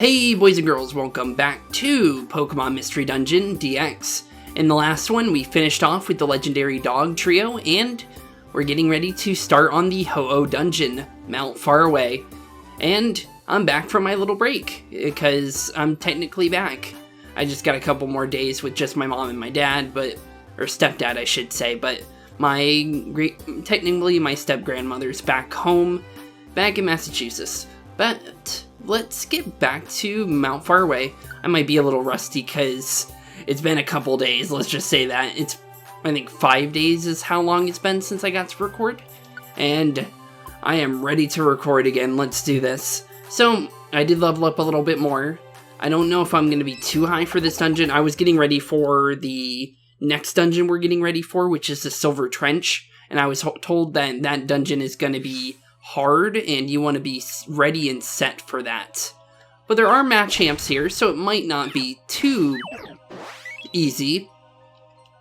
Hey boys and girls, welcome back to Pokemon Mystery Dungeon DX. In the last one, we finished off with the legendary dog trio, and we're getting ready to start on the Ho-Oh dungeon, Mount Faraway. And I'm back from my little break, because I'm technically back. I just got a couple more days with just my mom and my dad, or stepdad I should say, but technically my step-grandmother's back home, back in Massachusetts. But let's get back to Mount Faraway. I might be a little rusty because it's been a couple days, let's just say that. I think 5 days is how long it's been since I got to record. And I am ready to record again, let's do this. So, I did level up a little bit more. I don't know if I'm going to be too high for this dungeon. I was getting ready for the next dungeon we're getting ready for, which is the Silver Trench. And I was told that that dungeon is going to be hard, and you want to be ready and set for that. But there are Machamps here, so it might not be too easy.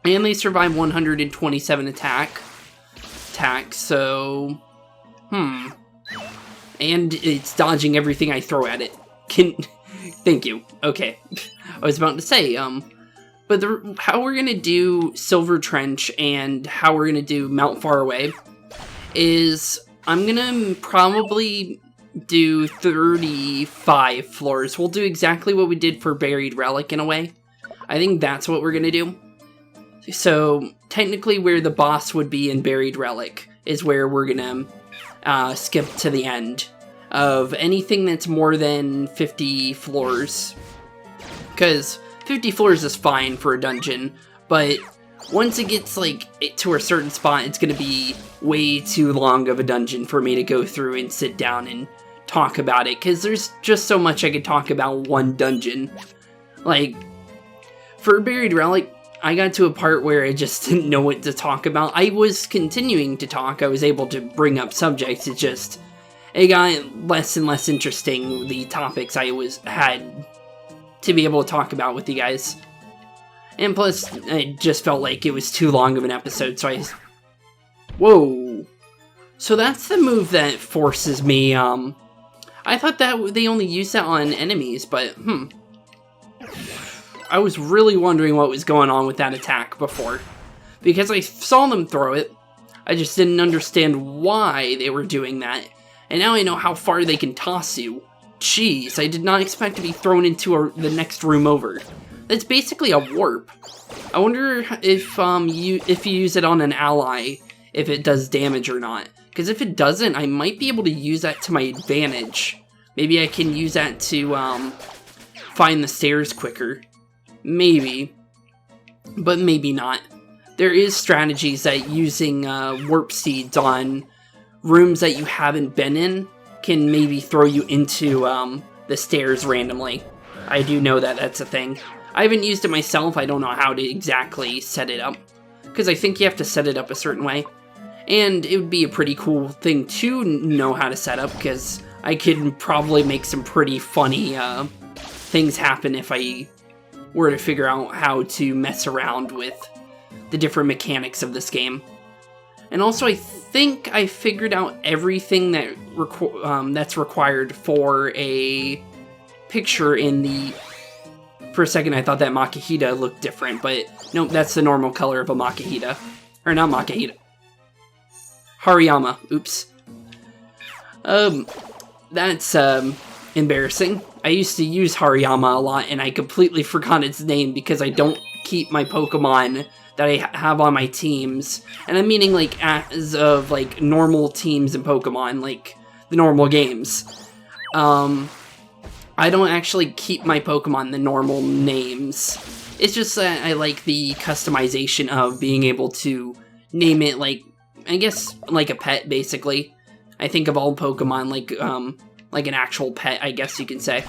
And they survive 127 attack, so... And it's dodging everything I throw at it. Thank you. Okay. I was about to say, but how we're gonna do Silver Trench and how we're gonna do Mount Faraway is... I'm gonna probably do 35 floors. We'll do exactly what we did for Buried Relic in a way. I think that's what we're gonna do. So, technically where the boss would be in Buried Relic is where we're gonna skip to the end of anything that's more than 50 floors. Because 50 floors is fine for a dungeon, but once it gets to a certain spot, it's gonna be way too long of a dungeon for me to go through and sit down and talk about it, because there's just so much I could talk about one dungeon. Like, for Buried Relic, I got to a part where I just didn't know what to talk about. I was continuing to talk, I was able to bring up subjects, it got less and less interesting, the topics I had to be able to talk about with you guys. And plus, it just felt like it was too long of an episode, so Whoa! So that's the move that forces me, I thought that they only used that on enemies, but, I was really wondering what was going on with that attack before. Because I saw them throw it, I just didn't understand why they were doing that. And now I know how far they can toss you. Jeez, I did not expect to be thrown into the next room over. That's basically a warp. I wonder if you use it on an ally, if it does damage or not. Because if it doesn't, I might be able to use that to my advantage. Maybe I can use that to find the stairs quicker. Maybe. But maybe not. There is strategies that using warp seeds on rooms that you haven't been in can maybe throw you into the stairs randomly. I do know that that's a thing. I haven't used it myself, I don't know how to exactly set it up. Because I think you have to set it up a certain way. And it would be a pretty cool thing to know how to set up, because I could probably make some pretty funny things happen if I were to figure out how to mess around with the different mechanics of this game. And also, I think I figured out everything that that's required for a picture in the... For a second, I thought that Makihita looked different, but nope, that's the normal color of a Makihita. Or not Makihita. Hariyama. Oops. That's, embarrassing. I used to use Hariyama a lot, and I completely forgot its name because I don't keep my Pokemon that I have on my teams. And I'm meaning, as of, normal teams in Pokemon, the normal games. I don't actually keep my Pokemon the normal names. It's just that I like the customization of being able to name it I guess, like a pet, basically. I think of all Pokemon like an actual pet, I guess you can say.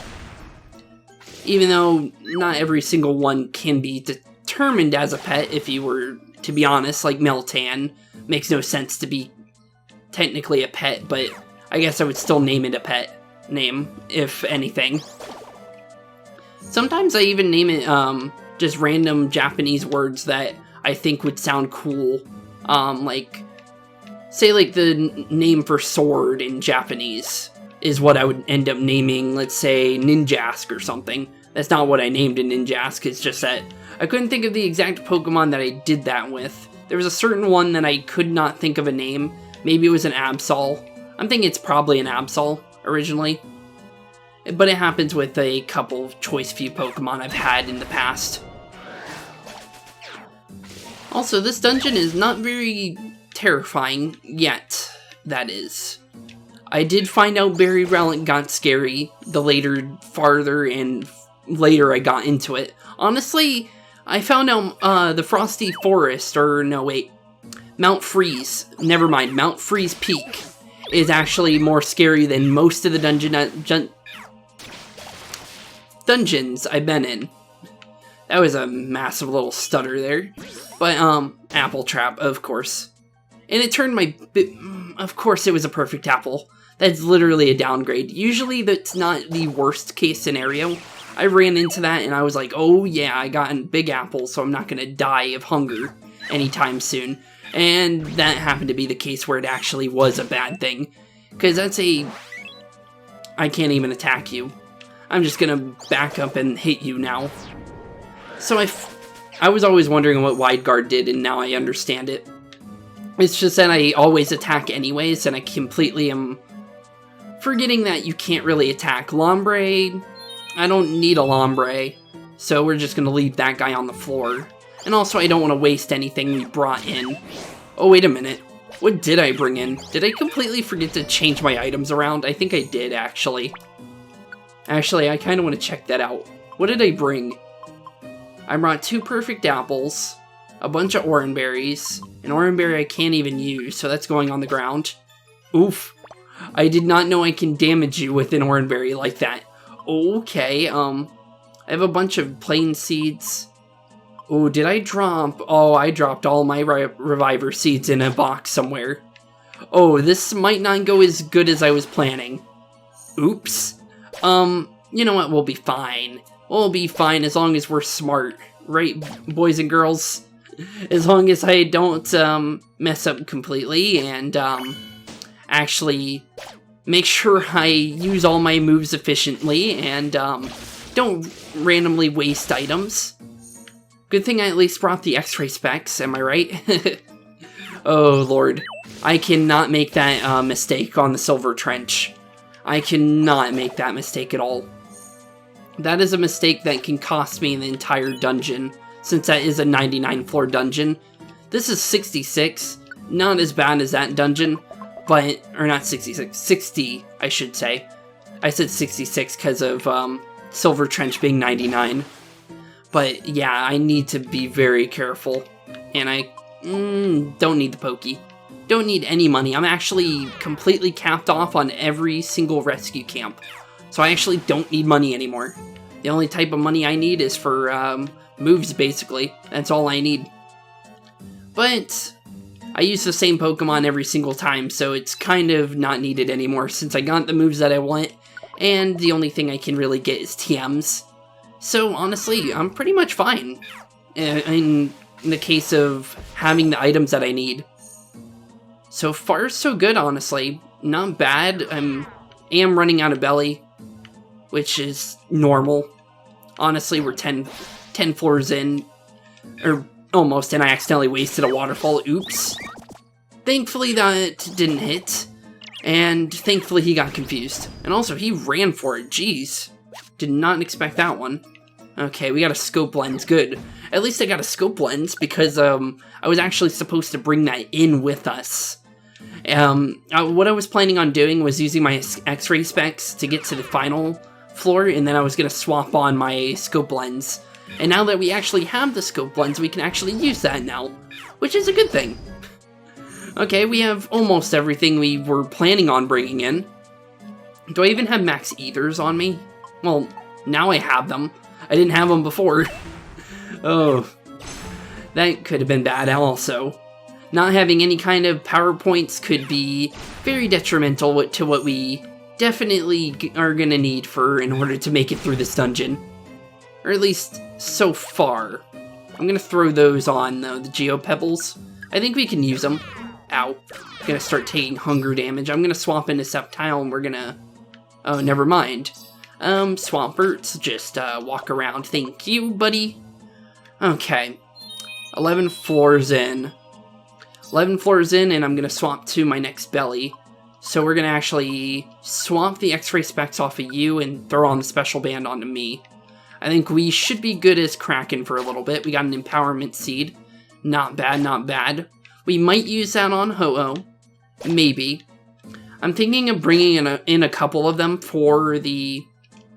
Even though not every single one can be determined as a pet, if you were to be honest, like Meltan. Makes no sense to be technically a pet, but I guess I would still name it a pet name, if anything. Sometimes I even name it just random Japanese words that I think would sound cool. Say the name for sword in Japanese. is what I would end up naming, let's say, Ninjask or something. That's not what I named a Ninjask, it's just that I couldn't think of the exact Pokemon that I did that with. There was a certain one that I could not think of a name. Maybe it was an Absol. I'm thinking it's probably an Absol, originally. But it happens with a couple choice few Pokemon I've had in the past. Also, this dungeon is not very terrifying yet, that is. I did find out Berry Relic got scary the farther and later I got into it. Honestly, I found out the Frosty Forest, or no wait, Mount Freeze, never mind, Mount Freeze Peak is actually more scary than most of the dungeons I've been in. That was a massive little stutter there. But, apple trap, of course. And it turned of course it was a perfect apple. That's literally a downgrade. Usually that's not the worst case scenario. I ran into that and I was like, oh yeah, I got a big apple, so I'm not gonna die of hunger anytime soon. And that happened to be the case where it actually was a bad thing. Because that's I can't even attack you. I'm just gonna back up and hit you now. So I was always wondering what Wide Guard did, and now I understand it. It's just that I always attack anyways, and I completely am forgetting that you can't really attack. Lombre, I don't need a Lombre, so we're just gonna leave that guy on the floor. And also, I don't want to waste anything we brought in. Oh, wait a minute. What did I bring in? Did I completely forget to change my items around? I think I did, actually. Actually, I kind of want to check that out. What did I bring? I brought 2 perfect apples, a bunch of orange berries, an orange berry I can't even use, so that's going on the ground. Oof. I did not know I can damage you with an orange berry like that. Okay, I have a bunch of plain seeds. Oh, did I drop? Oh, I dropped all my Reviver seeds in a box somewhere. Oh, this might not go as good as I was planning. Oops. You know what? We'll be fine. We'll be fine as long as we're smart. Right, boys and girls? As long as I don't, mess up completely and, actually make sure I use all my moves efficiently and, don't randomly waste items. Good thing I at least brought the X-ray specs, am I right? Oh, Lord. I cannot make that mistake on the Silver Trench. I cannot make that mistake at all. That is a mistake that can cost me the entire dungeon, since that is a 99 floor dungeon. This is 66, not as bad as that dungeon, but, or not 66, 60, I should say. I said 66 because of Silver Trench being 99. But yeah, I need to be very careful. And I don't need the Pokey. Don't need any money. I'm actually completely capped off on every single rescue camp. So I actually don't need money anymore. The only type of money I need is for moves, basically. That's all I need. But I use the same Pokemon every single time, so it's kind of not needed anymore since I got the moves that I want. And the only thing I can really get is TMs. So honestly, I'm pretty much fine in the case of having the items that I need. So far, so good, honestly. Not bad. I am running out of belly, which is normal. Honestly, we're 10 floors in, or almost, and I accidentally wasted a waterfall. Oops. Thankfully, that didn't hit, and thankfully he got confused. And also, he ran for it. Jeez. Did not expect that one. Okay, we got a scope lens. Good. At least I got a scope lens because I was actually supposed to bring that in with us. What I was planning on doing was using my X-ray specs to get to the final floor, and then I was going to swap on my scope lens. And now that we actually have the scope lens, we can actually use that now, which is a good thing. Okay, we have almost everything we were planning on bringing in. Do I even have max ethers on me? Well, now I have them. I didn't have them before. Oh, that could have been bad also. Not having any kind of PowerPoints could be very detrimental to what we definitely are going to need in order to make it through this dungeon. Or at least, so far. I'm going to throw those on, though, the Geopebbles. I think we can use them. Ow. I'm going to start taking hunger damage. I'm going to swap into Sceptile, and we're going to Oh, never mind. Swampert, just walk around. Thank you, buddy. Okay. 11 floors in. 11 floors in, and I'm gonna swap to my next belly. So we're gonna actually swap the X-ray specs off of you and throw on the special band onto me. I think we should be good as Kraken for a little bit. We got an empowerment seed. Not bad, not bad. We might use that on Ho-Oh. Maybe. I'm thinking of bringing in a couple of them for the...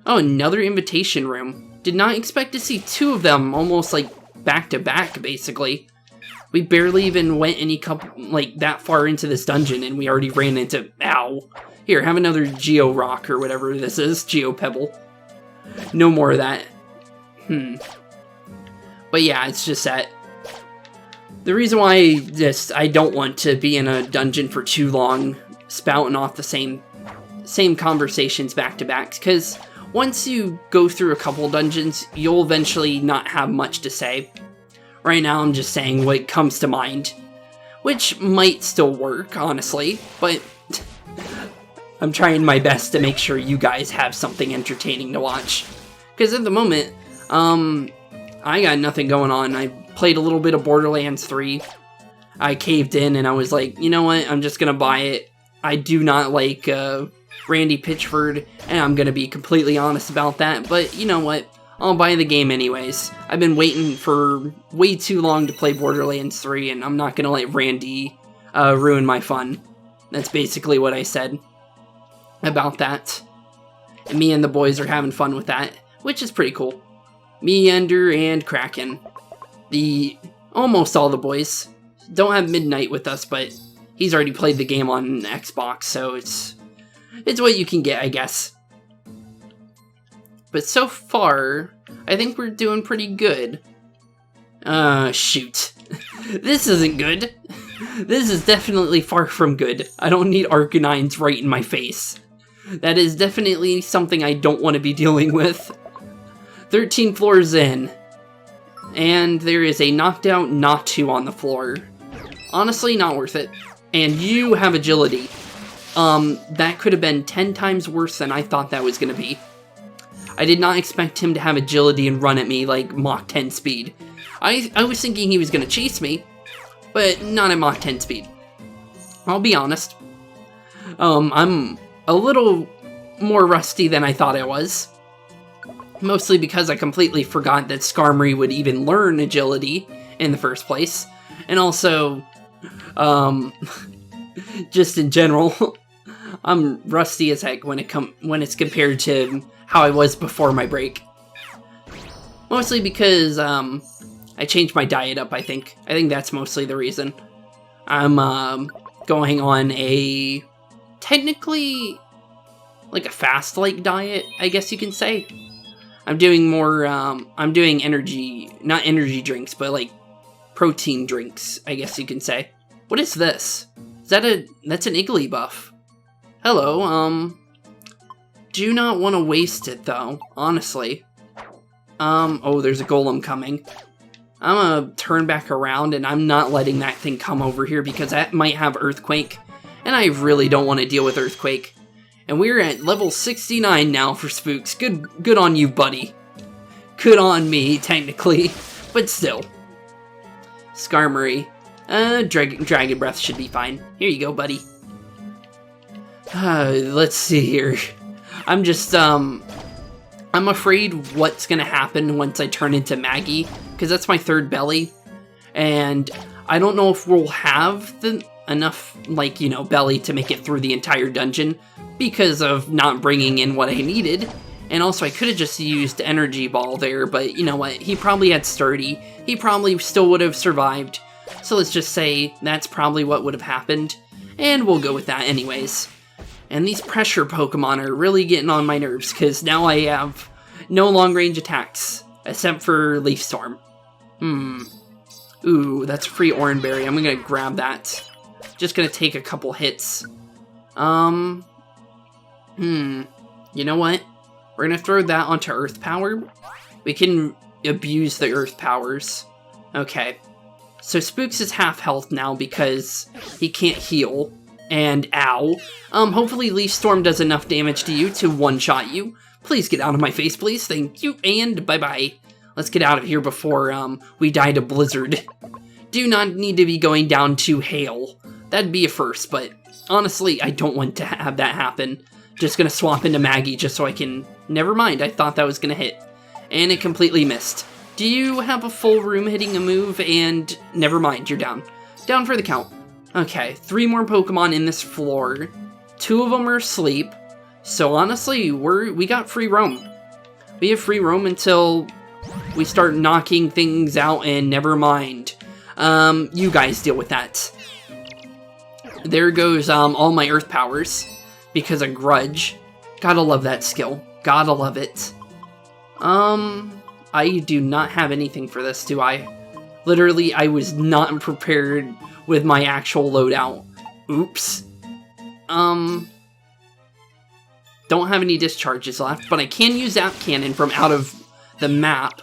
Oh, another invitation room. Did not expect to see two of them almost like back to back, basically. We barely even went that far into this dungeon, and we already ran into... Ow. Here, have another Geo Rock or whatever this is. Geo Pebble. No more of that. But yeah, it's just that... The reason why I don't want to be in a dungeon for too long, spouting off the same conversations back to back, because once you go through a couple dungeons, you'll eventually not have much to say. Right now, I'm just saying what comes to mind, which might still work, honestly, but I'm trying my best to make sure you guys have something entertaining to watch. Because at the moment, I got nothing going on. I played a little bit of Borderlands 3. I caved in and I was like, you know what, I'm just gonna buy it. I do not like Randy Pitchford, and I'm gonna be completely honest about that, but you know what? I'll buy the game anyways. I've been waiting for way too long to play Borderlands 3, and I'm not gonna let Randy ruin my fun. That's basically what I said about that. And me and the boys are having fun with that, which is pretty cool. Me, Ender, and Kraken. Almost all the boys. Don't have Midnight with us, but he's already played the game on Xbox, so it's what you can get, I guess. But so far, I think we're doing pretty good. Shoot. This isn't good. This is definitely far from good. I don't need Arcanines right in my face. That is definitely something I don't want to be dealing with. 13 floors in. And there is a knocked out Natu on the floor. Honestly, not worth it. And you have agility. That could have been 10 times worse than I thought that was going to be. I did not expect him to have agility and run at me like Mach 10 speed. I was thinking he was going to chase me, but not at Mach 10 speed. I'll be honest. I'm a little more rusty than I thought I was. Mostly because I completely forgot that Skarmory would even learn agility in the first place. And also, just in general, I'm rusty as heck when it's compared to how I was before my break. Mostly because I changed my diet up, I think. I think that's mostly the reason. I'm going on a technically like a fast-like diet, I guess you can say. I'm doing more, I'm doing not energy drinks, but like protein drinks, I guess you can say. What is this? That's an Igglybuff. Hello, do not want to waste it though, honestly. Oh, there's a golem coming. I'm gonna turn back around and I'm not letting that thing come over here because that might have Earthquake. And I really don't want to deal with Earthquake. And we're at level 69 now for Spooks. Good on you, buddy. Good on me, technically. But still. Skarmory. Dragon Breath should be fine. Here you go, buddy. Let's see here. I'm just, I'm afraid what's gonna happen once I turn into Maggie. Because that's my third belly. And I don't know if we'll have enough, like, you know, belly to make it through the entire dungeon. Because of not bringing in what I needed. And also I could have just used Energy Ball there, but you know what, he probably had Sturdy. He probably still would have survived. So let's just say that's probably what would have happened. And we'll go with that anyways. And these pressure Pokemon are really getting on my nerves, because now I have no long range attacks, except for Leaf Storm. Ooh, that's free Oranberry. I'm gonna grab that. Just gonna take a couple hits. You know what? We're gonna throw that onto Earth Power. We can abuse the Earth Powers. Okay. So Spooks is half health now because he can't heal. And ow. Hopefully Leaf Storm does enough damage to you to one-shot you. Please get out of my face, please. Thank you, and bye-bye. Let's get out of here before, we die to Blizzard. Do not need to be going down to hail. That'd be a first, but honestly, I don't want to have that happen. Just gonna swap into Maggie just so I can... Never mind, I thought that was gonna hit. And it completely missed. Do you have a full room hitting a move? And never mind, you're down. Down for the count. Okay, 3 more Pokemon in this floor. 2 of them are asleep. So honestly, we got free roam. We have free roam until we start knocking things out, and never mind. You guys deal with that. There goes all my Earth powers because of Grudge. Gotta love that skill. Gotta love it. I do not have anything for this, do I? Literally, I was not prepared with my actual loadout. Oops. Don't have any discharges left, but I can use Zap Cannon from out of the map.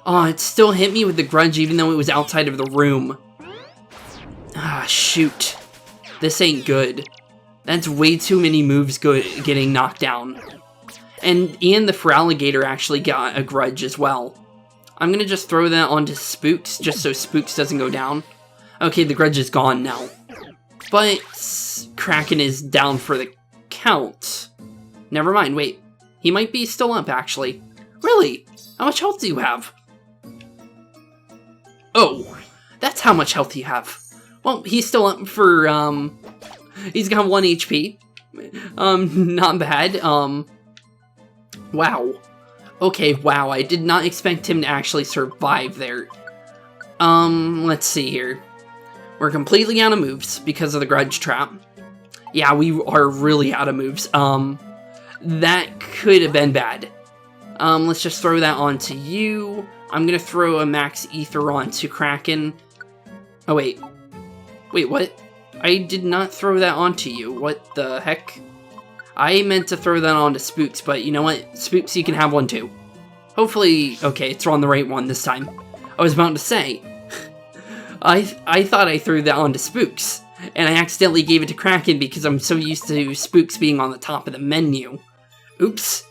Oh, it still hit me with the Grudge even though it was outside of the room. Ah, shoot. This ain't good. That's way too many moves getting knocked down. And the Feraligatr actually got a Grudge as well. I'm gonna just throw that onto Spooks, just so Spooks doesn't go down. Okay, the Grudge is gone now. But Kraken is down for the count. Never mind, wait. He might be still up, actually. Really? How much health do you have? Oh, that's how much health you have. Well, he's still up for, he's got 1 HP. Not bad. Wow. Okay, wow, I did not expect him to actually survive there. Let's see here. We're completely out of moves because of the Grudge Trap. Yeah, we are really out of moves. That could have been bad. Let's just throw that onto you. I'm gonna throw a Max Ether onto Kraken. Oh, wait. Wait, what? I did not throw that onto you. What the heck? I meant to throw that onto Spooks, but you know what? Spooks, you can have one too. Hopefully, okay, it's on the right one this time. I was about to say, I thought I threw that onto Spooks, and I accidentally gave it to Kraken because I'm so used to Spooks being on the top of the menu. Oops.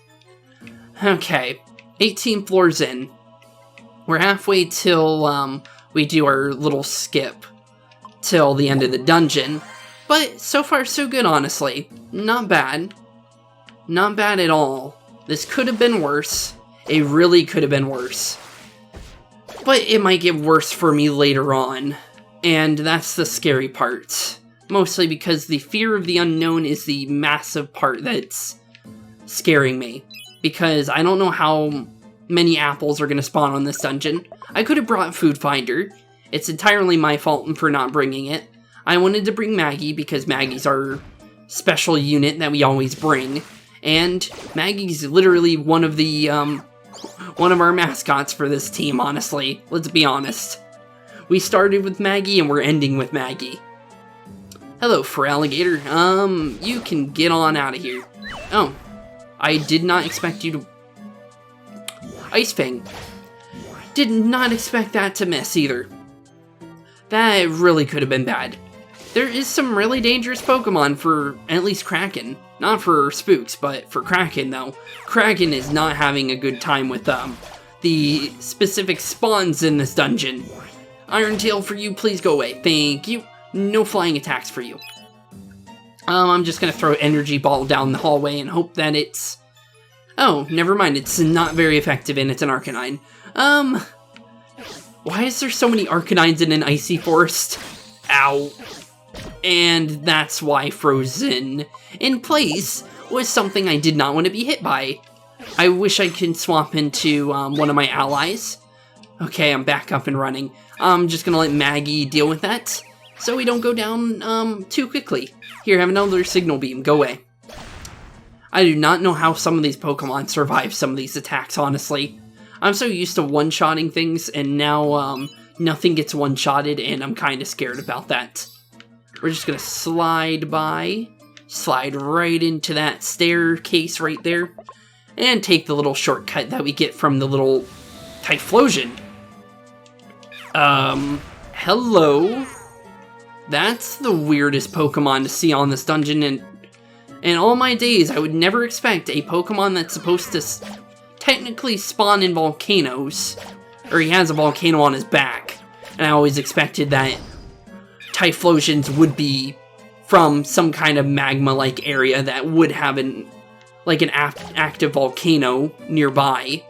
Okay, 18 floors in. We're halfway till we do our little skip till the end of the dungeon. But so far so good, honestly. Not bad. Not bad at all. This could have been worse. It really could have been worse. But it might get worse for me later on. And that's the scary part. Mostly because the fear of the unknown is the massive part that's scaring me. Because I don't know how many apples are going to spawn on this dungeon. I could have brought Food Finder. It's entirely my fault for not bringing it. I wanted to bring Maggie because Maggie's our special unit that we always bring. And Maggie's literally one of our mascots for this team, honestly. Let's be honest. We started with Maggie and we're ending with Maggie. Hello, Feraligatr. You can get on out of here. Oh, I did not expect you to... Ice Fang. Did not expect that to miss either. That really could have been bad. There is some really dangerous Pokemon for at least Kraken. Not for Spooks, but for Kraken, though. Kraken is not having a good time with the specific spawns in this dungeon. Iron Tail for you, please go away. Thank you. No flying attacks for you. I'm just gonna throw Energy Ball down the hallway and hope that it's... Oh, never mind. It's not very effective and it's an Arcanine. Why is there so many Arcanines in an icy forest? Ow. And that's why Frozen in place was something I did not want to be hit by. I wish I could swap into one of my allies. Okay, I'm back up and running. I'm just gonna let Maggie deal with that so we don't go down too quickly. Here, have another Signal Beam. Go away. I do not know how some of these Pokemon survive some of these attacks, honestly. I'm so used to one-shotting things, and now nothing gets one-shotted, and I'm kind of scared about that. We're just gonna slide by, slide right into that staircase right there, and take the little shortcut that we get from the little Typhlosion. Hello? That's the weirdest Pokemon to see on this dungeon, and in all my days, I would never expect a Pokemon that's supposed to technically spawn in volcanoes, or he has a volcano on his back, and I always expected that Typhlosions would be from some kind of magma-like area that would have an active volcano nearby,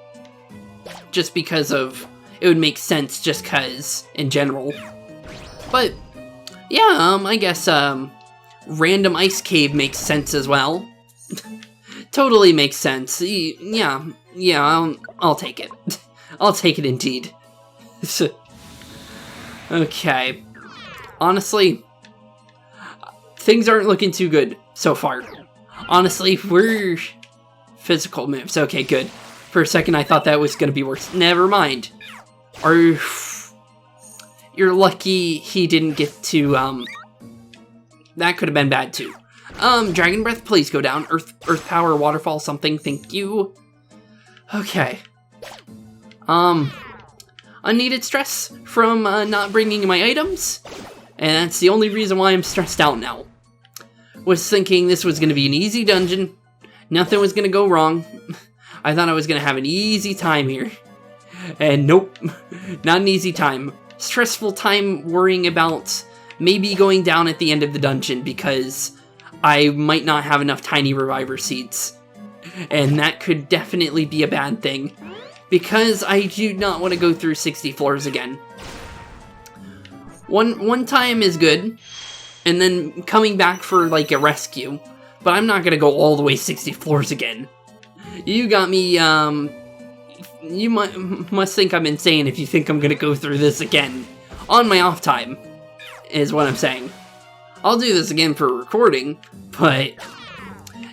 just because of, it would make sense just cause, in general. But, yeah, I guess, random ice cave makes sense as well. Totally makes sense. Yeah, I'll take it. I'll take it indeed. Okay. Honestly, things aren't looking too good so far. Honestly, we're physical moves. Okay, good. For a second, I thought that was going to be worse. Never mind. You're lucky he didn't get to, that could have been bad too. Dragon Breath, please go down. Earth Power, Waterfall, something, thank you. Okay. Unneeded stress from, not bringing my items. And that's the only reason why I'm stressed out now. Was thinking this was going to be an easy dungeon. Nothing was going to go wrong. I thought I was going to have an easy time here. And nope, not an easy time. Stressful time worrying about maybe going down at the end of the dungeon because I might not have enough tiny reviver seeds. And that could definitely be a bad thing. Because I do not want to go through 60 floors again. One time is good. And then coming back for like a rescue. But I'm not going to go all the way 60 floors again. You got me, you must think I'm insane if you think I'm going to go through this again. On my off time, is what I'm saying. I'll do this again for recording, but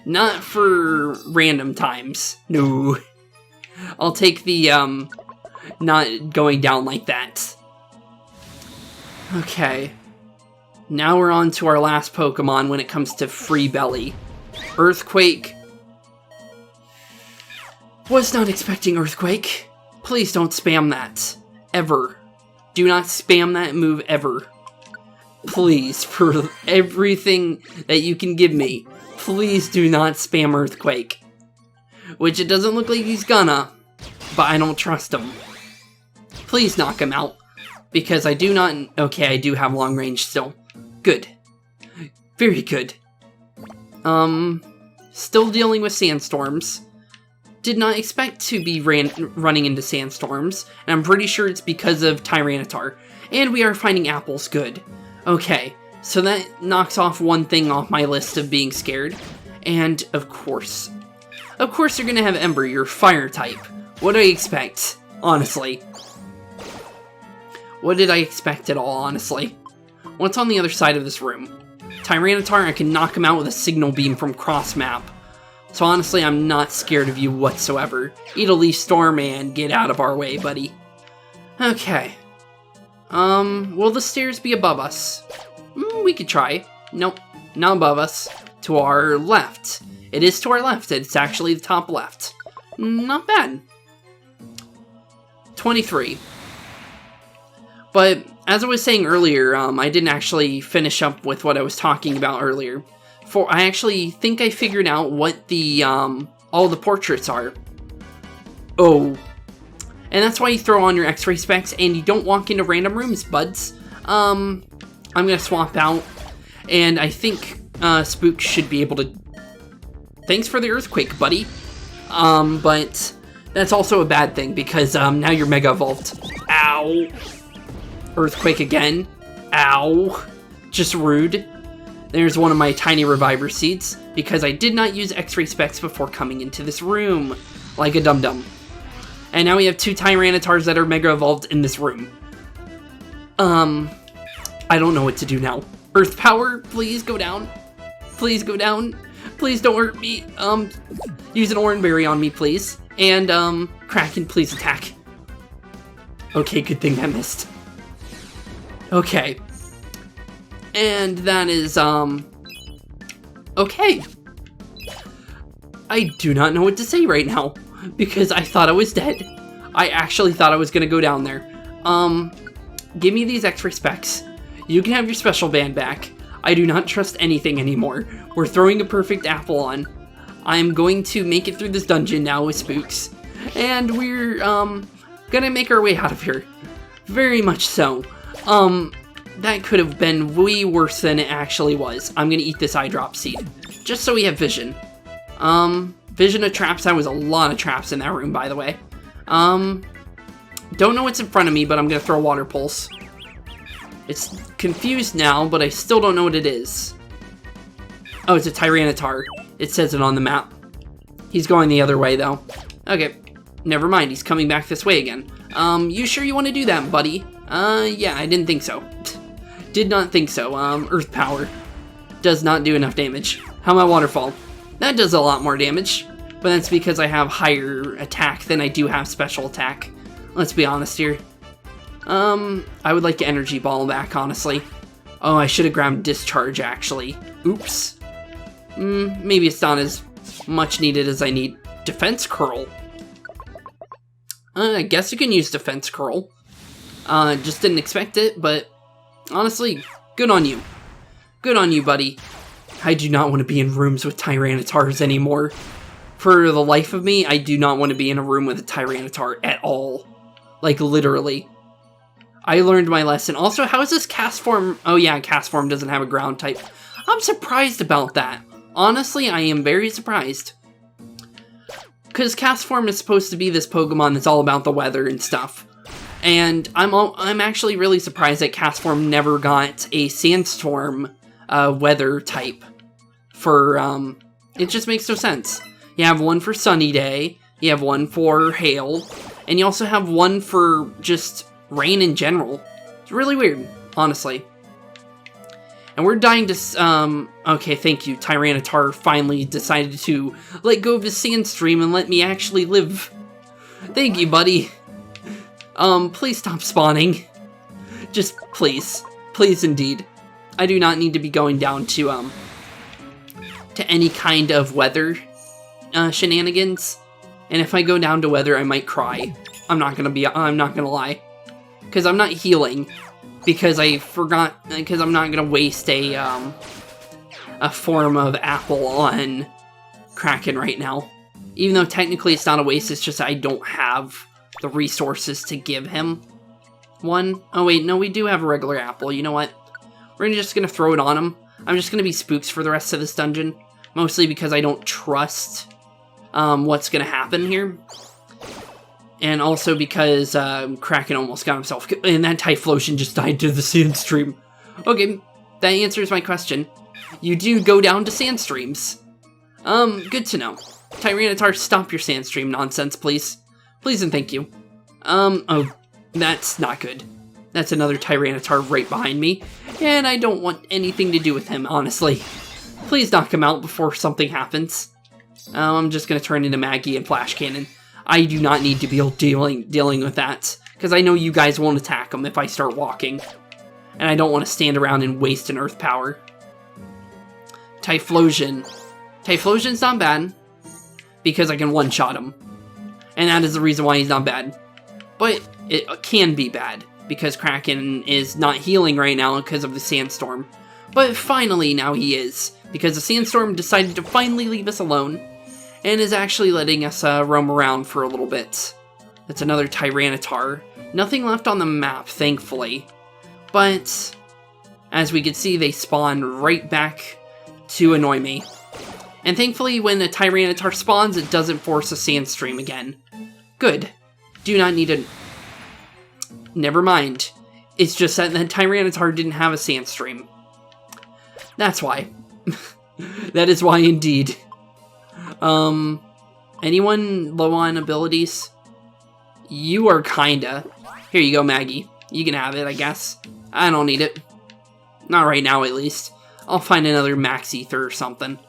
not for random times. No. I'll take the, not going down like that. Okay. Now we're on to our last Pokemon when it comes to Free Belly. Earthquake. Was not expecting Earthquake. Please don't spam that. Ever. Do not spam that move ever. Please, for everything that you can give me, please do not spam Earthquake. Which it doesn't look like he's gonna, but I don't trust him. Please knock him out. Because I do not... Okay, I do have long range still. Good. Very good. Still dealing with sandstorms. Did not expect to be running into sandstorms, and I'm pretty sure it's because of Tyranitar. And we are finding apples, good. Okay, so that knocks off one thing off my list of being scared. And, of course you're gonna have Ember, your fire type. What did I expect, honestly? What did I expect at all, honestly? What's on the other side of this room? Tyranitar, I can knock him out with a signal beam from cross map. So honestly, I'm not scared of you whatsoever. Eat a leaf storm and get out of our way, buddy. Okay. Will the stairs be above us? We could try. Nope, not above us. To our left. It is to our left. It's actually the top left. Not bad. 23. But as I was saying earlier, I didn't actually finish up with what I was talking about earlier. I actually think I figured out what the, all the portraits are. Oh. And that's why you throw on your x-ray specs and you don't walk into random rooms, buds. I'm gonna swap out. And I think, Spooks should be able to... Thanks for the earthquake, buddy. But that's also a bad thing because, now you're Mega Evolved. Ow. Earthquake again. Ow. Just rude. There's one of my tiny reviver seeds, because I did not use x-ray specs before coming into this room, like a dum-dum. And now we have 2 Tyranitars that are Mega Evolved in this room. I don't know what to do now. Earth Power, please go down. Please go down. Please don't hurt me. Use an Oranberry on me, please. And, Kraken, please attack. Okay, good thing that missed. Okay. And that is, okay. I do not know what to say right now, because I thought I was dead. I actually thought I was gonna go down there. Give me these x-ray specs. You can have your special band back. I do not trust anything anymore. We're throwing a perfect apple on. I'm going to make it through this dungeon now with Spooks. And we're, gonna make our way out of here. Very much so. That could have been way worse than it actually was. I'm gonna eat this eye drop seed. Just so we have vision. Vision of traps. That was a lot of traps in that room, by the way. Don't know what's in front of me, but I'm gonna throw a water pulse. It's confused now, but I still don't know what it is. Oh, it's a Tyranitar. It says it on the map. He's going the other way, though. Okay, never mind. He's coming back this way again. You sure you want to do that, buddy? Yeah, I didn't think so. Did not think so. Earth Power does not do enough damage. How about Waterfall? That does a lot more damage, but that's because I have higher attack than I do have special attack. Let's be honest here. I would like Energy Ball back, honestly. Oh, I should have grabbed Discharge, actually. Oops. Maybe it's not as much needed as I need. Defense Curl. I guess you can use Defense Curl. Just didn't expect it, but honestly, good on you. Good on you, buddy. I do not want to be in rooms with Tyranitars anymore. For the life of me, I do not want to be in a room with a Tyranitar at all. Like, literally. I learned my lesson. Also, how is this cast form? Oh yeah, cast form doesn't have a ground type. I'm surprised about that. Honestly, I am very surprised. Because cast form is supposed to be this Pokemon that's all about the weather and stuff. And I'm actually really surprised that cast form never got a sandstorm weather type. For, it just makes no sense. You have one for sunny day, you have one for hail, and you also have one for just rain in general. It's really weird, honestly. And we're dying to, okay, thank you. Tyranitar finally decided to let go of his sandstream and let me actually live. Thank you, buddy. Please stop spawning. Just, please. Please, indeed. I do not need to be going down to any kind of weather, shenanigans. And if I go down to weather, I might cry. I'm not gonna lie. Because I'm not healing. Because I forgot, because I'm not gonna waste a form of apple on Kraken right now. Even though technically it's not a waste, it's just I don't have the resources to give him one. Oh wait, no, we do have a regular apple. You know what? We're just gonna throw it on him. I'm just gonna be Spooks for the rest of this dungeon. Mostly because I don't trust what's gonna happen here. And also because Kraken almost got himself... And that Typhlosion just died to the Sandstream. Okay, that answers my question. You do go down to Sandstreams. Good to know. Tyranitar, stop your Sandstream nonsense, please. Please and thank you. Oh, that's not good. That's another Tyranitar right behind me. And I don't want anything to do with him, honestly. Please knock him out before something happens. I'm just gonna turn into Maggie and Flash Cannon. I do not need to be dealing with that, because I know you guys won't attack him if I start walking. And I don't want to stand around and waste an Earth Power. Typhlosion. Typhlosion's not bad, because I can one-shot him. And that is the reason why he's not bad. But it can be bad, because Kraken is not healing right now because of the sandstorm. But finally now he is, because the sandstorm decided to finally leave us alone. And is actually letting us roam around for a little bit. That's another Tyranitar. Nothing left on the map, thankfully. But, as we can see, they spawn right back to annoy me. And thankfully, when a Tyranitar spawns, it doesn't force a Sandstream again. Good. Do not need a... Never mind. It's just that the Tyranitar didn't have a Sandstream. That's why. That is why, indeed. Anyone low on abilities? You are kinda. Here you go, Maggie. You can have it, I guess. I don't need it. Not right now, at least. I'll find another Max Ether or something.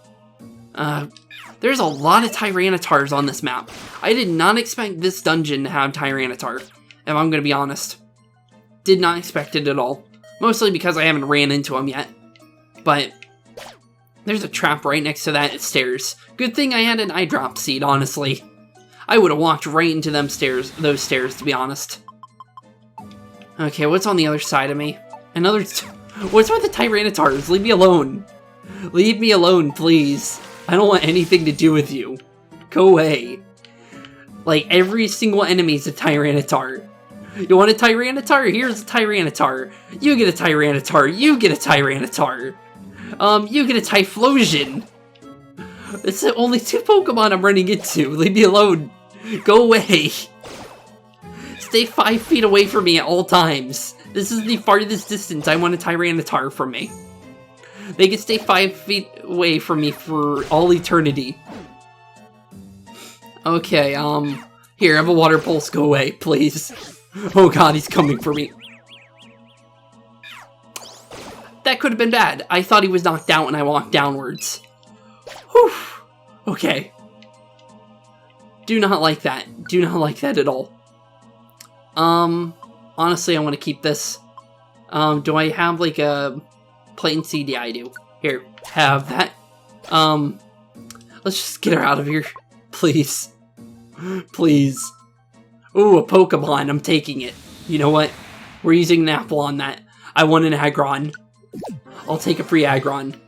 There's a lot of Tyranitars on this map. I did not expect this dungeon to have Tyranitar, if I'm gonna be honest. Did not expect it at all. Mostly because I haven't ran into them yet. But... there's a trap right next to that stairs. Good thing I had an eye drop seed, honestly. I would have walked right into those stairs, to be honest. Okay, what's on the other side of me? Another What's with the Tyrannotars? Leave me alone. Leave me alone, please. I don't want anything to do with you. Go away. Like, every single enemy is a Tyranitar. You want a Tyranitar? Here's a Tyranitar. You get a Tyranitar. You get a Tyranitar. You get a Typhlosion. It's the only 2 Pokemon I'm running into. Leave me alone. Go away. Stay 5 feet away from me at all times. This is the farthest distance I want a Tyranitar from me. They can stay 5 feet away from me for all eternity. Okay, here, have a water pulse. Go away, please. Oh god, he's coming for me. That could have been bad. I thought he was knocked out when I walked downwards. Whew. Okay. Do not like that. Do not like that at all. Honestly, I want to keep this. Do I have, like, a plain seed? Yeah, I do. Here, have that. Let's just get her out of here. Please. Please. Ooh, a Pokemon. I'm taking it. You know what? We're using an apple on that. I want an Aggron. I'll take a free Aggron.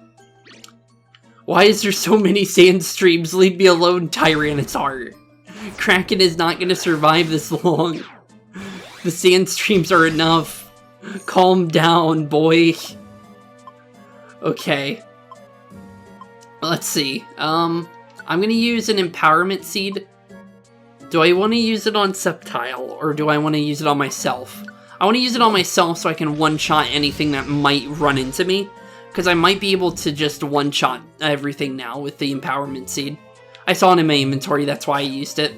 Why is there so many sand streams? Leave me alone, Tyranitar. Kraken is not going to survive this long. The sand streams are enough. Calm down, boy. Okay. Let's see. I'm going to use an Empowerment Seed. Do I want to use it on Sceptile, or do I want to use it on myself? I want to use it on myself so I can one-shot anything that might run into me. Because I might be able to just one-shot everything now with the Empowerment Seed. I saw it in my inventory, that's why I used it.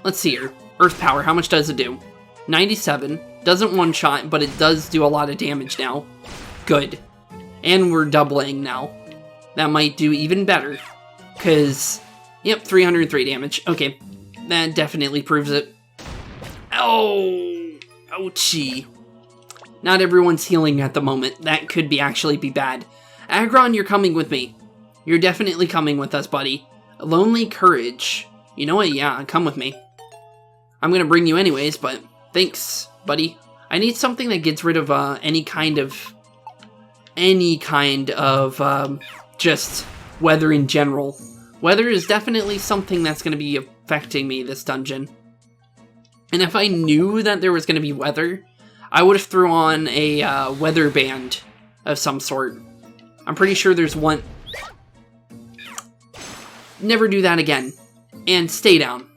Let's see here. Earth Power, how much does it do? 97. Doesn't one-shot, but it does do a lot of damage now. Good. And we're doubling now. That might do even better. Because, yep, 303 damage. Okay, that definitely proves it. Oh, ouchie. Not everyone's healing at the moment. That could actually be bad. Aggron, you're coming with me. You're definitely coming with us, buddy. Lonely Courage. You know what? Yeah, come with me. I'm gonna bring you anyways, but thanks, buddy. I need something that gets rid of any kind of just weather in general. Weather is definitely something that's gonna be affecting me this dungeon. And if I knew that there was gonna be weather, I would have threw on a weather band of some sort. I'm pretty sure there's one. Never do that again. And stay down.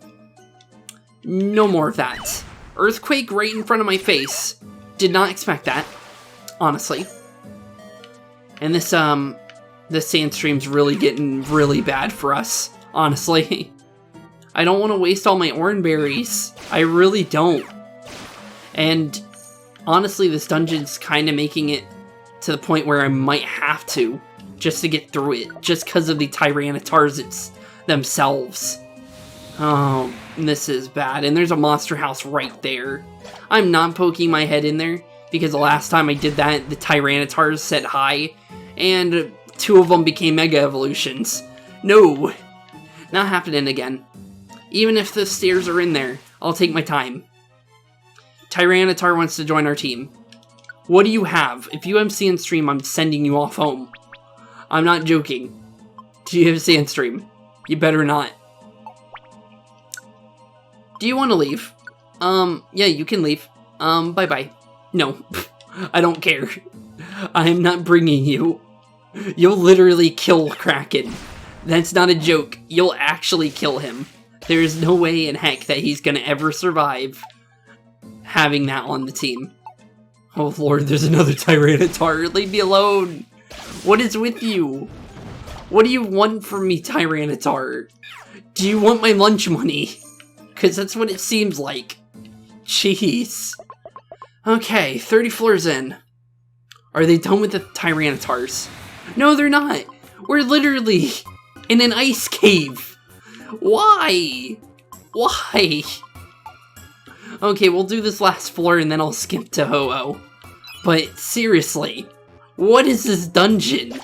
No more of that. Earthquake right in front of my face. Did not expect that, honestly. And this sand stream's really getting really bad for us, honestly. I don't want to waste all my orange berries. I really don't. And honestly, this dungeon's kind of making it to the point where I might have to, just to get through it, just because of the Tyrannotars themselves. Oh, this is bad. And there's a monster house right there. I'm not poking my head in there, because the last time I did that, the Tyrannotars set high, and 2 of them became Mega Evolutions. No, not happening again. Even if the stairs are in there, I'll take my time. Tyranitar wants to join our team. What do you have? If you have Sandstream, I'm sending you off home. I'm not joking. Do you have Sandstream? You better not. Do you want to leave? Yeah, you can leave. Bye-bye. No, I don't care. I'm not bringing you. You'll literally kill Kraken. That's not a joke. You'll actually kill him. There's no way in heck that he's gonna ever survive having that on the team. Oh lord, there's another Tyranitar. Leave me alone. What is with you? What do you want from me, Tyranitar? Do you want my lunch money? Because that's what it seems like. Jeez. Okay, 30 floors in. Are they done with the Tyranitars? No, they're not. We're literally in an ice cave. Why? Why? Okay, we'll do this last floor and then I'll skip to Ho-Oh. But seriously, what is this dungeon?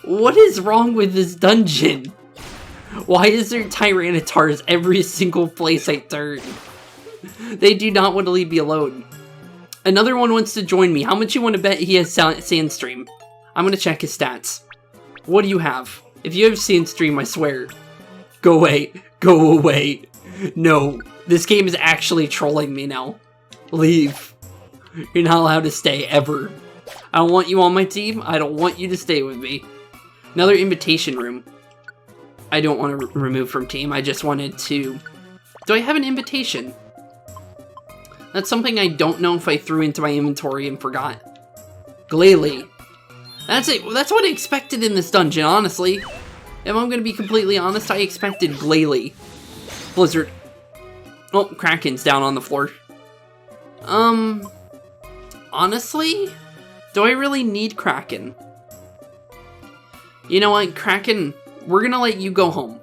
What is wrong with this dungeon? Why is there Tyrannitars every single place I turn? They do not want to leave me alone. Another one wants to join me. How much you want to bet he has Sandstream? I'm gonna check his stats. What do you have? If you have Sandstream, I swear. Go away. Go away. No. This game is actually trolling me now. Leave. You're not allowed to stay, ever. I don't want you on my team. I don't want you to stay with me. Another invitation room. I don't want to remove from team. I just wanted to... Do I have an invitation? That's something I don't know if I threw into my inventory and forgot. Glalie. That's it. That's what I expected in this dungeon, honestly. If I'm gonna be completely honest, I expected Glalie. Blizzard. Oh, Kraken's down on the floor. Honestly? Do I really need Kraken? You know what, Kraken, we're gonna let you go home.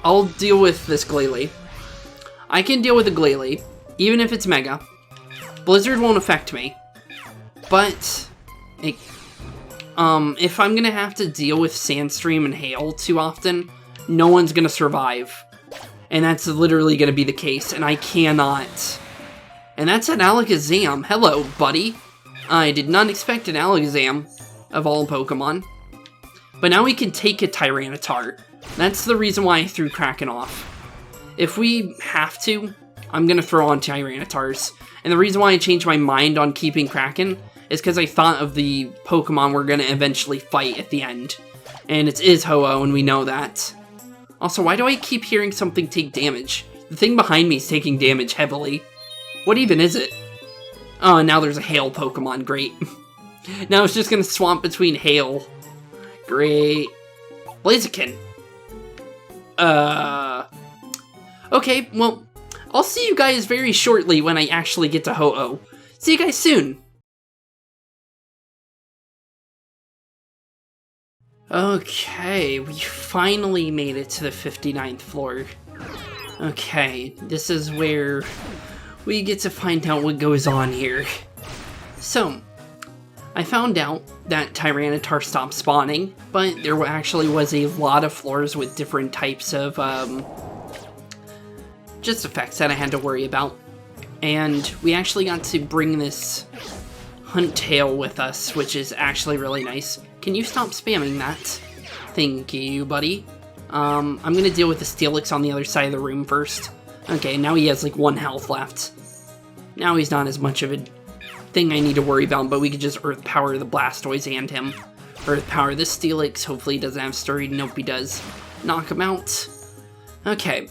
I'll deal with this Glalie. I can deal with the Glalie, even if it's Mega. Blizzard won't affect me. But, if I'm gonna have to deal with Sandstream and Hail too often, no one's gonna survive. And that's literally gonna be the case, and I cannot. And that's an Alakazam. Hello, buddy. I did not expect an Alakazam, of all Pokemon. But now we can take a Tyranitar. That's the reason why I threw Kraken off. If we have to, I'm gonna throw on Tyranitars. And the reason why I changed my mind on keeping Kraken is because I thought of the Pokemon we're gonna eventually fight at the end. And it is Ho-Oh, and we know that. Also, why do I keep hearing something take damage? The thing behind me is taking damage heavily. What even is it? Oh, and now there's a Hail Pokemon. Great. Now it's just gonna swamp between Hail. Great. Blaziken. Okay, well, I'll see you guys very shortly when I actually get to Ho-Oh. See you guys soon. Okay, we finally made it to the 59th floor. Okay, this is where we get to find out what goes on here. So, I found out that Tyranitar stopped spawning, but there actually was a lot of floors with different types of, just effects that I had to worry about. And we actually got to bring this Hunt Tail with us, which is actually really nice. Can you stop spamming that? Thank you, buddy. I'm gonna deal with the Steelix on the other side of the room first. Okay, now he has like 1 health left. Now he's not as much of a thing I need to worry about, but we could just Earth Power the Blastoise and him. Earth Power the Steelix, hopefully he doesn't have Sturdy. Nope, he does. Knock him out. Okay.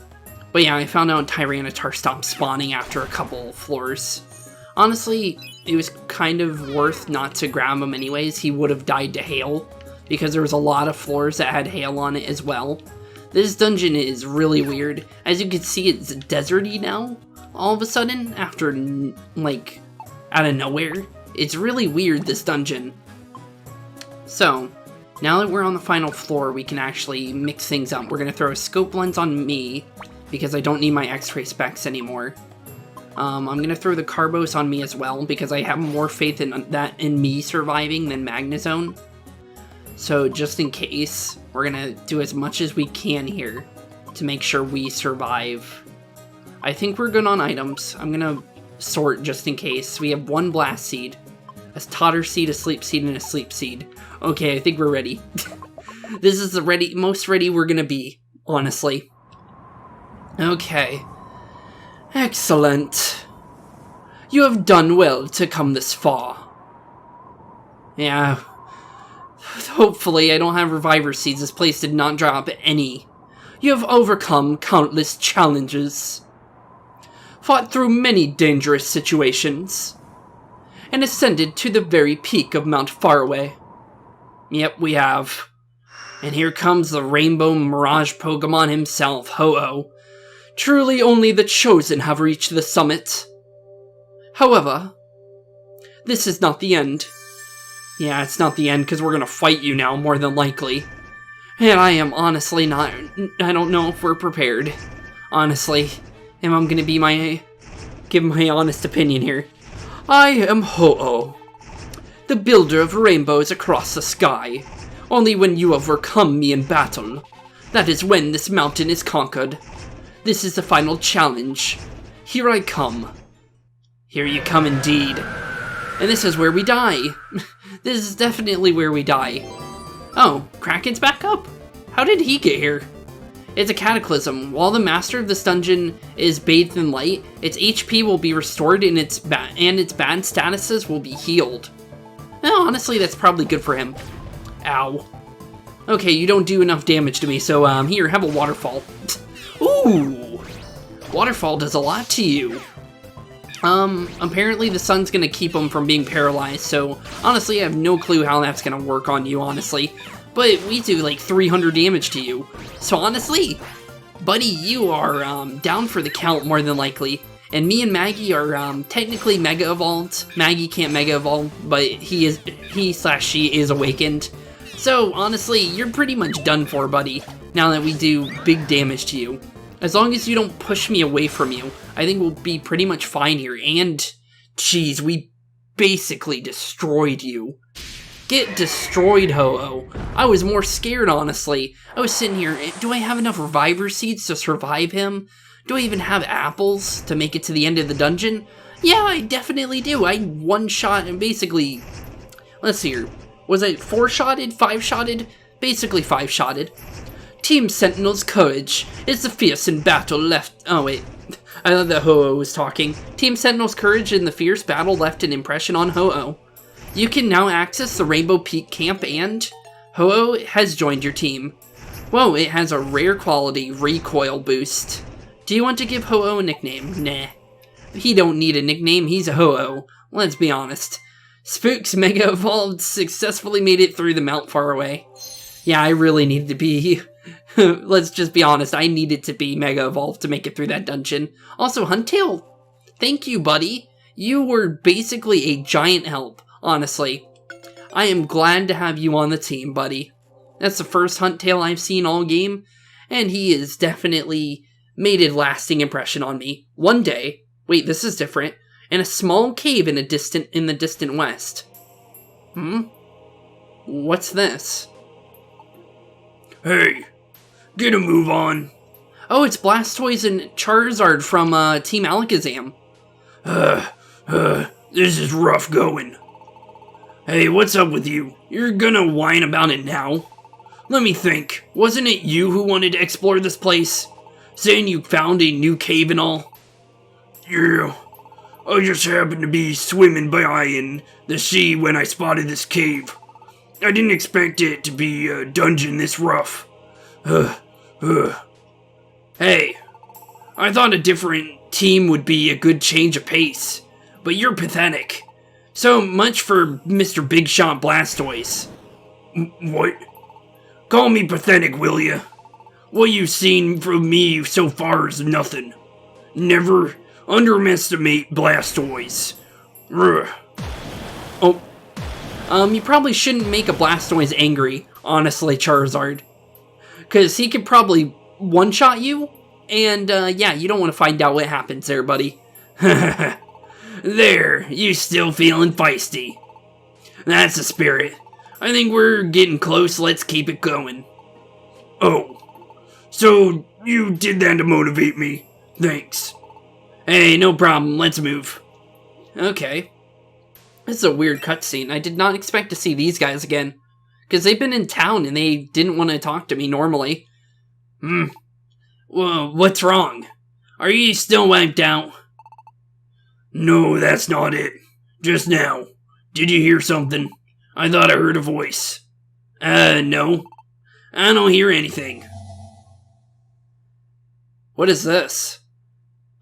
But yeah, I found out Tyranitar stopped spawning after a couple floors. Honestly, it was kind of worth not to grab him anyways. He would have died to Hail, because there was a lot of floors that had Hail on it as well. This dungeon is really weird. As you can see, it's deserty now, all of a sudden, after, like, out of nowhere. It's really weird, this dungeon. So, now that we're on the final floor, we can actually mix things up. We're going to throw a scope lens on me, because I don't need my x-ray specs anymore. I'm going to throw the Carbos on me as well, because I have more faith in me surviving than Magnezone. So just in case, we're going to do as much as we can here to make sure we survive. I think we're good on items. I'm going to sort just in case. We have 1 Blast Seed, a Totter Seed, a Sleep Seed, and a Sleep Seed. Okay, I think we're ready. This is the most ready we're going to be, honestly. Okay. Excellent. You have done well to come this far. Yeah. Hopefully I don't have Reviver Seeds. This place did not drop any. You have overcome countless challenges, fought through many dangerous situations, and ascended to the very peak of Mount Faraway. Yep, we have. And here comes the Rainbow Mirage Pokemon himself, Ho-Oh. Truly only the chosen have reached the summit. However, this is not the end. Yeah, it's not the end, because we're gonna fight you now, more than likely. And I am honestly not... I don't know if we're prepared. Honestly. And I'm gonna give my honest opinion here. I am Ho-Oh, the builder of rainbows across the sky. Only when you overcome me in battle, that is when this mountain is conquered. This is the final challenge. Here I come. Here you come indeed. And this is where we die. This is definitely where we die. Oh, Kraken's back up? How did he get here? It's a cataclysm. While the master of this dungeon is bathed in light, its HP will be restored and its bad statuses will be healed. Well, honestly, that's probably good for him. Ow. Okay, you don't do enough damage to me, so here, have a waterfall. Ooh! Waterfall does a lot to you. Apparently the sun's gonna keep him from being paralyzed, so honestly I have no clue how that's gonna work on you, honestly. But we do like 300 damage to you. So honestly, buddy, you are down for the count more than likely. And me and Maggie are technically Mega Evolved. Maggie can't Mega Evolve, but he/she is awakened. So honestly, you're pretty much done for, buddy, now that we do big damage to you. As long as you don't push me away from you, I think we'll be pretty much fine here. And, jeez, we basically destroyed you. Get destroyed, Ho-Oh. I was more scared, honestly. I was sitting here, do I have enough reviver seeds to survive him? Do I even have apples to make it to the end of the dungeon? Yeah, I definitely do. I one-shot and basically... Let's see here. Was I 4-shotted? 5-shotted? Basically 5-shotted. Team Sentinel's courage is the fierce in battle left... Oh, wait. I thought that Ho-Oh was talking. Team Sentinel's courage in the fierce battle left an impression on Ho-Oh. You can now access the Rainbow Peak camp and... Ho-Oh has joined your team. Whoa, it has a rare quality recoil boost. Do you want to give Ho-Oh a nickname? Nah. He don't need a nickname, he's a Ho-Oh. Let's be honest. Spooks Mega Evolved successfully made it through the Mount far away. Yeah, I really needed to be... Let's just be honest, I needed to be Mega Evolved to make it through that dungeon. Also, Huntail, thank you, buddy. You were basically a giant help, honestly. I am glad to have you on the team, buddy. That's the first Huntail I've seen all game, and he has definitely made a lasting impression on me. One day, wait, this is different, in a small cave in the distant west. What's this? Hey, get a move on. Oh, it's Blastoise and Charizard from Team Alakazam. This is rough going. Hey, what's up with you? You're gonna whine about it now? Let me think. Wasn't it you who wanted to explore this place? Saying you found a new cave and all? Yeah. I just happened to be swimming by in the sea when I spotted this cave. I didn't expect it to be a dungeon this rough. Hey, I thought a different team would be a good change of pace, but you're pathetic. So much for Mr. Big Shot Blastoise. What? Call me pathetic, will ya? What you've seen from me so far is nothing. Never underestimate Blastoise. Oh. You probably shouldn't make a Blastoise angry, honestly, Charizard. Because he could probably one-shot you, and, yeah, you don't want to find out what happens there, buddy. There, you still feeling feisty. That's the spirit. I think we're getting close, let's keep it going. Oh, so you did that to motivate me. Thanks. Hey, no problem, let's move. Okay. This is a weird cutscene. I did not expect to see these guys again. Because they've been in town and they didn't want to talk to me normally. Well, what's wrong? Are you still wiped out? No, that's not it. Just now. Did you hear something? I thought I heard a voice. No. I don't hear anything. What is this?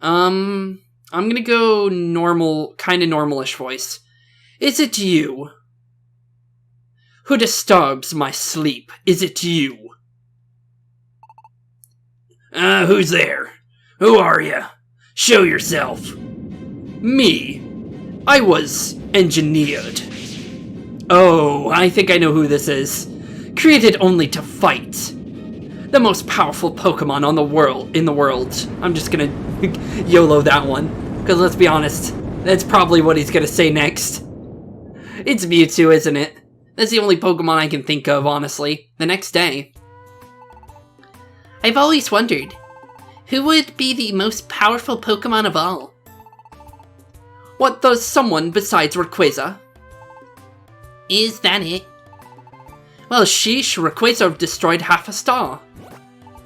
I'm gonna go normal, kinda normalish voice. Is it you? Who disturbs my sleep? Is it you? Who's there? Who are you? Show yourself. Me. I was engineered. Oh, I think I know who this is. Created only to fight. The most powerful Pokemon in the world. I'm just gonna YOLO that one. Because let's be honest, that's probably what he's gonna say next. It's Mewtwo, isn't it? That's the only Pokemon I can think of, honestly. The next day. I've always wondered, who would be the most powerful Pokemon of all? What does someone besides Rayquaza? Is that it? Well, sheesh, Rayquaza destroyed half a star.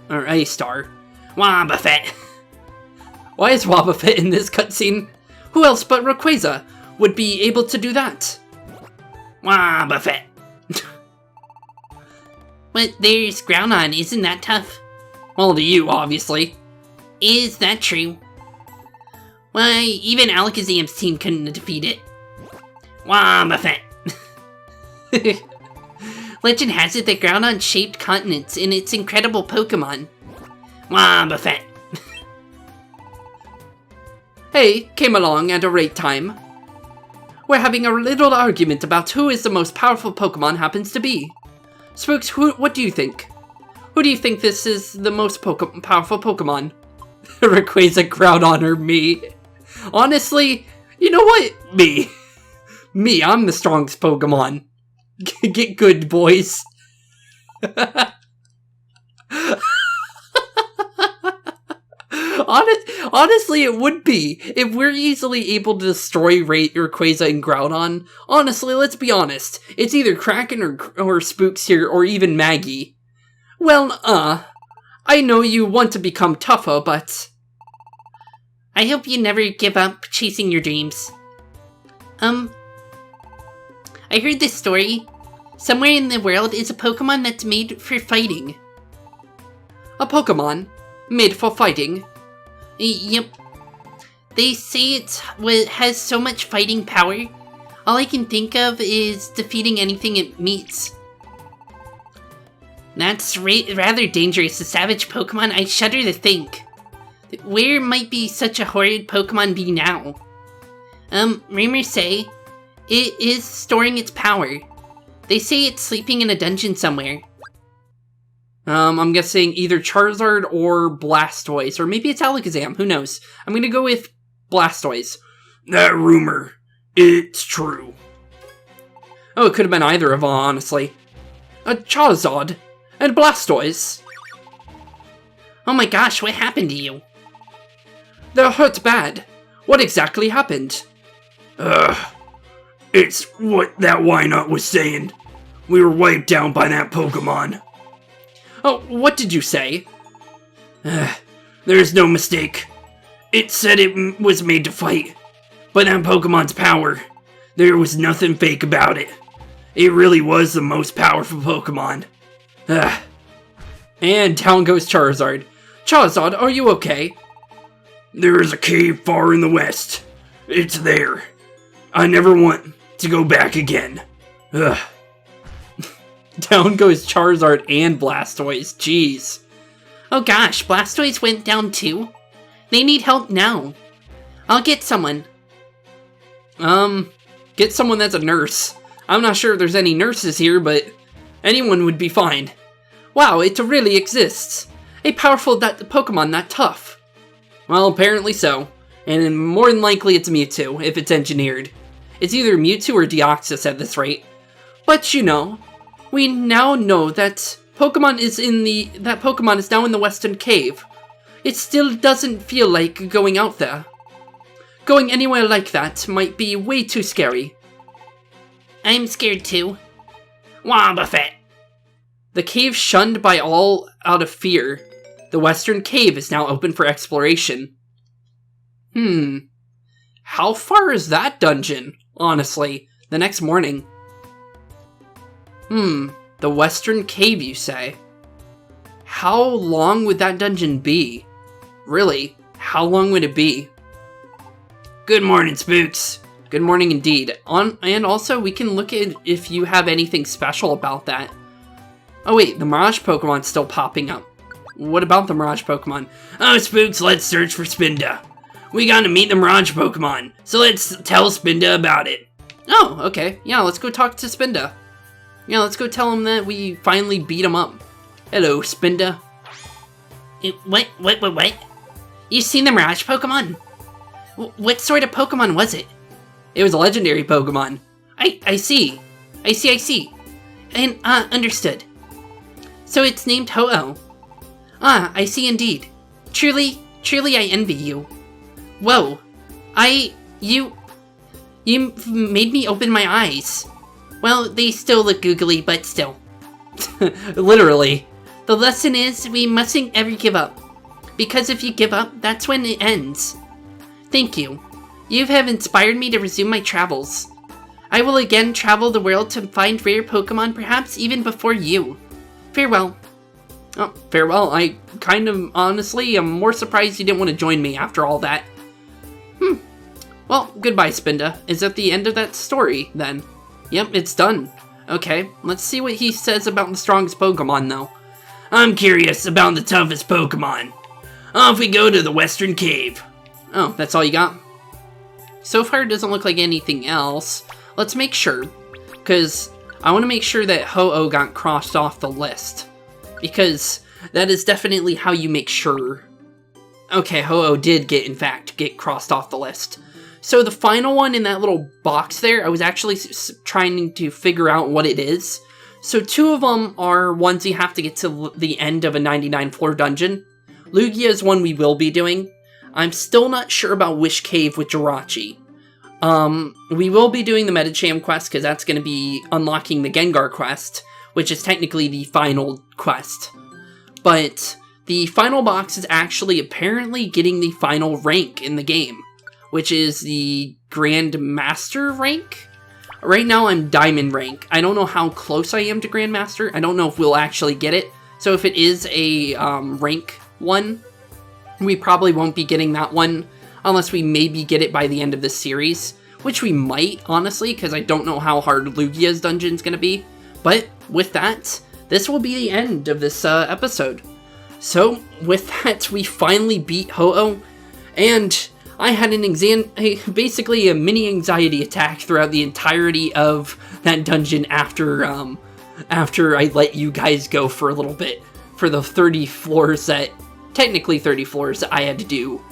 Or a star. Wobbuffet. Why is Wobbuffet in this cutscene? Who else but Rayquaza would be able to do that? Wobbuffet. But there's Groudon, isn't that tough? Well, to you, obviously. Is that true? Why, even Alakazam's team couldn't defeat it. Wobbuffet. Legend has it that Groudon shaped continents in its incredible Pokemon. Wobbuffet. Hey, came along at a right time. We're having a little argument about who is the most powerful Pokemon happens to be. Spooks, what do you think? Who do you think this is the most powerful Pokemon? Rayquaza, Groudon, or me? Honestly, you know what? Me. Me, I'm the strongest Pokemon. Get good, boys. Honestly, it would be. If we're easily able to destroy Rayquaza and Groudon, honestly, let's be honest. It's either Kraken or Spooks here, or even Maggie. Well, I know you want to become tougher, but I hope you never give up chasing your dreams. I heard this story. Somewhere in the world is a Pokemon that's made for fighting. A Pokemon? Made for fighting? Yep. They say it has so much fighting power, all I can think of is defeating anything it meets. That's rather dangerous, a savage Pokemon, I shudder to think. Where might be such a horrid Pokemon be now? Rumors say it is storing its power. They say it's sleeping in a dungeon somewhere. I'm guessing either Charizard or Blastoise, or maybe it's Alakazam, who knows? I'm gonna go with Blastoise. That rumor, it's true. Oh, it could have been either of them, honestly. A Charizard and Blastoise. Oh my gosh, what happened to you? They're hurt bad. What exactly happened? It's what that Wynot was saying. We were wiped out by that Pokemon. Oh, what did you say? There's no mistake. It said it was made to fight. But that Pokemon's power, there was nothing fake about it. It really was the most powerful Pokemon. And down goes Charizard. Charizard, are you okay? There is a cave far in the west. It's there. I never want to go back again. Down goes Charizard and Blastoise. Jeez. Oh gosh, Blastoise went down too? They need help now. I'll get someone. Get someone that's a nurse. I'm not sure if there's any nurses here, but anyone would be fine. Wow, it really exists. A powerful Pokemon that tough. Well, apparently so. And more than likely it's Mewtwo, if it's engineered. It's either Mewtwo or Deoxys at this rate. But you know, we now know that Pokemon is now in the Western Cave. It still doesn't feel like going out there. Going anywhere like that might be way too scary. I'm scared too. Wobbuffet. The cave shunned by all out of fear. The Western Cave is now open for exploration. How far is that dungeon, honestly? The next morning. The Western Cave, you say? How long would that dungeon be? Really, how long would it be? Good morning, Spooks. Good morning indeed. And also, we can look at if you have anything special about that. Oh wait, the Mirage Pokemon's still popping up. What about the Mirage Pokemon? Oh, Spooks, let's search for Spinda. We gotta meet the Mirage Pokemon, so let's tell Spinda about it. Oh, okay. Yeah, let's go talk to Spinda. Yeah, let's go tell him that we finally beat him up. Hello, Spinda. What? You seen the Mirage Pokemon? What sort of Pokemon was it? It was a legendary Pokemon. I see. And, understood. So it's named Ho-Oh. I see indeed. Truly I envy you. Whoa. You made me open my eyes. Well, they still look googly, but still. Literally. The lesson is we mustn't ever give up. Because if you give up, that's when it ends. Thank you. You have inspired me to resume my travels. I will again travel the world to find rare Pokemon, perhaps even before you. Farewell. Oh, farewell. I kind of, honestly, am more surprised you didn't want to join me after all that. Well, goodbye, Spinda. Is that the end of that story, then? Yep, it's done. Okay, let's see what he says about the strongest Pokemon, though. I'm curious about the toughest Pokemon. Off we go to the Western Cave. Oh, that's all you got? So far, it doesn't look like anything else. Let's make sure, because I want to make sure that Ho-Oh got crossed off the list. Because that is definitely how you make sure. Okay, Ho-Oh did in fact, get crossed off the list. So the final one in that little box there, I was actually trying to figure out what it is. So 2 of them are ones you have to get to the end of a 99-floor dungeon. Lugia is one we will be doing. I'm still not sure about Wish Cave with Jirachi. We will be doing the Medicham quest, because that's going to be unlocking the Gengar quest, which is technically the final quest. But the final box is actually apparently getting the final rank in the game, which is the Grand Master rank. Right now I'm Diamond rank. I don't know how close I am to Grand Master. I don't know if we'll actually get it. So if it is a rank 1, we probably won't be getting that one unless we maybe get it by the end of this series, which we might, honestly, because I don't know how hard Lugia's dungeon's going to be. But with that, this will be the end of this episode. So with that, we finally beat Ho-Oh, and I had basically a mini anxiety attack throughout the entirety of that dungeon after I let you guys go for a little bit for the 30 floors technically 30 floors that I had to do.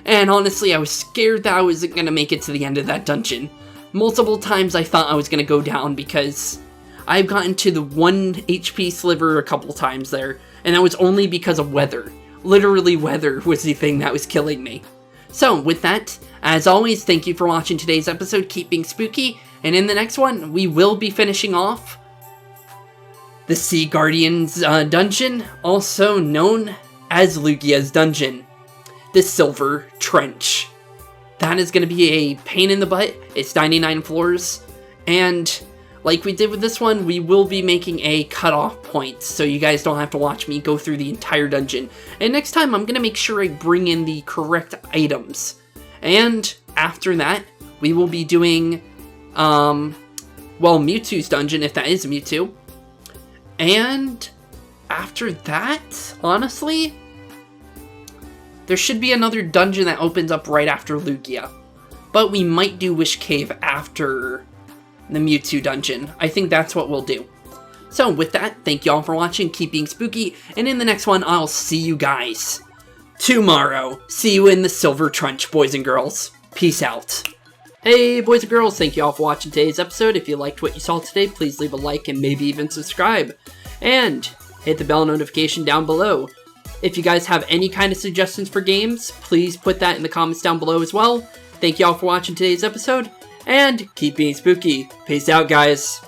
And honestly, I was scared that I wasn't going to make it to the end of that dungeon. Multiple times I thought I was going to go down because I've gotten to the 1 HP sliver a couple times there, and that was only because of weather. Literally weather was the thing that was killing me. So, with that, as always, thank you for watching today's episode, Keep Being Spooky, and in the next one, we will be finishing off the Sea Guardian's dungeon, also known as Lugia's dungeon, the Silver Trench. That is going to be a pain in the butt. It's 99 floors, and like we did with this one, we will be making a cutoff point, so you guys don't have to watch me go through the entire dungeon. And next time, I'm going to make sure I bring in the correct items. And after that, we will be doing, well, Mewtwo's dungeon, if that is Mewtwo. And after that, honestly, there should be another dungeon that opens up right after Lugia. But we might do Wish Cave after the Mewtwo dungeon. I think that's what we'll do. So with that, thank you all for watching, keep being spooky, and in the next one, I'll see you guys tomorrow. See you in the Silver Trench, boys and girls. Peace out. Hey, boys and girls, thank you all for watching today's episode. If you liked what you saw today, please leave a like and maybe even subscribe. And hit the bell notification down below. If you guys have any kind of suggestions for games, please put that in the comments down below as well. Thank you all for watching today's episode, and keep being spooky. Peace out, guys.